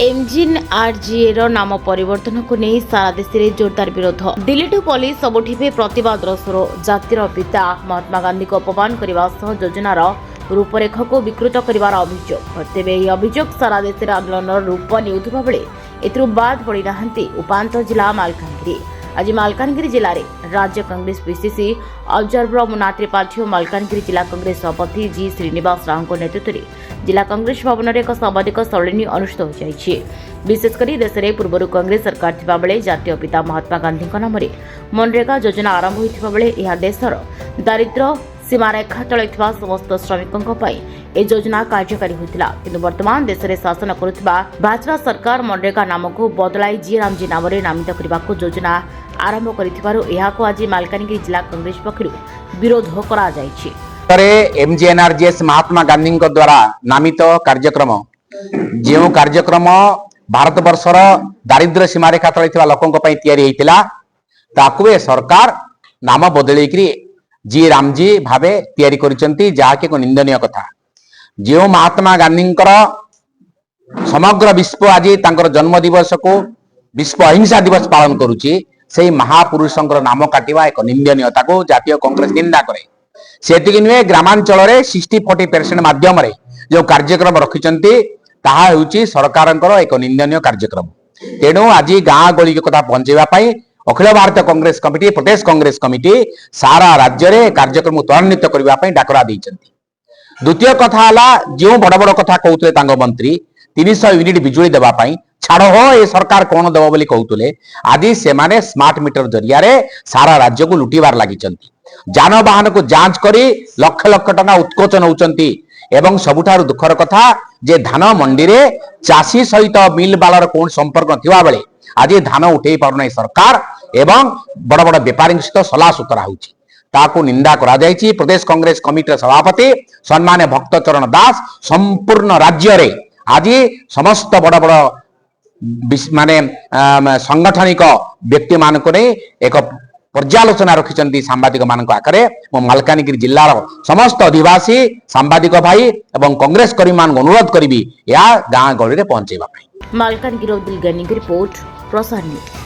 एमजिएनआरजीए नाम परिवर्तन को नहीं सारा देश में जोरदार विरोध। दिल्ली टू पुलिस सबुठिबे प्रतिवाद स्वर। जातिर पिता महात्मा गांधी को अपमान करने सह योजनार रूपरेख को विकृत कर अभियोग। तेज यह अभियोग सारा देश में आंदोलन रूप नेउथुबा बेले एथिरु बाद पड़ी नाहंती उपांत जिला मालकानगिरी। आज मालकानगिरी जिले में राज्य कांग्रेस पीसीसी ऑब्जर्वर मुन्ना त्रिपाठी और मालकानगिरी जिला कांग्रेस सभापति जी श्रीनिवास राव नेतृत्व में जिला कांग्रेस भवन में एक सांबादिक सम्मेलन अनुष्ठित हो जाइए। विशेषकर देश में पूर्व कांग्रेस सरकार थिबा बेले जातीय पिता महात्मा गांधी नाम मनरेगा योजना आरंभ होइथिबा बेले यह देशर दारिद्र्य सीमारेखा तले थिबा समस्त श्रमिकों ए योजना कार्यकारी होता। किंतु वर्तमान देश में शासन करुवा भाजपा सरकार मनरेगा नाम को बदलाई जी रामजी नाम नामित करने को योजना आरंभ कर आज मालकानगिरी जिला कांग्रेस पक्षर विरोध कर एमजीएनआरजीएस महात्मा गांधी द्वारा नामित कार्यक्रम जो कार्यक्रम भारत वर्षर दारिद्र्य सीमारेखा तले लोकों सरकार नाम बदल जी रामजी भावे तैयारी करिसेंती जहाँकि एक निंदनीय कथा। जो महात्मा गांधी समग्र विश्व आज तांकर जन्म दिवस को विश्व अहिंसा दिवस पालन करुची से महापुरुषों नाम काटिबा एक निंदनीयता को जातीय कांग्रेस निंदा करे। सेतिक नुहे ग्रामांचल 60-40% माध्यम जो कार्यक्रम रखिचंती ताहा हेउची सरकारंकर एक निंदनीय कार्यक्रम। तेणु आज गाँ गली कथा पहुंचेबा अखिल भारतीय कांग्रेस कमिटी प्रदेश कांग्रेस कमिटी सारा राज्य में कार्यक्रम त्वरान्वित करने डाकरा देइचंती। द्वितीय कथा जो बड़ बड़ कथा कहते मंत्री 300 यूनिट बिजुली देवाई छाड़ हो ये सरकार कौन देव बोली कहते आज से स्मार्ट मीटर जरिया सारा राज्य को लुटिबार लगी जानवाहन को जांच कर लक्ष लक्ष टका उत्कोच नौकरी। एवं सबुठारु दुखर कथा जे धान मंडी रे चाषी सहित मिल बालर कौन संपर्क नथिबा बेले आज धान उठे पारुना सरकार एवं बड़ बड़ व्यापारी सहित सला सुतरा होची ताकू निंदा करा जायछि। प्रदेश कांग्रेस कमिटी सभापति सम्मान्य भक्तचरण दास संपूर्ण राज्य रे आज समस्त बड़ बड़ माने संगठनिक व्यक्ति मान को एक पर्यालोचना रखिचंती सांबादिक मानक आकरे। मो मालकानगिरी जिल्लार समस्त अधिवासी सांबादिक भाई एवं कांग्रेस कर्मी मान अनुरोध करी या गाँ गहली रे पहुंचेबा। मालकानगिरी रिपोर्ट प्रसार न्यूज।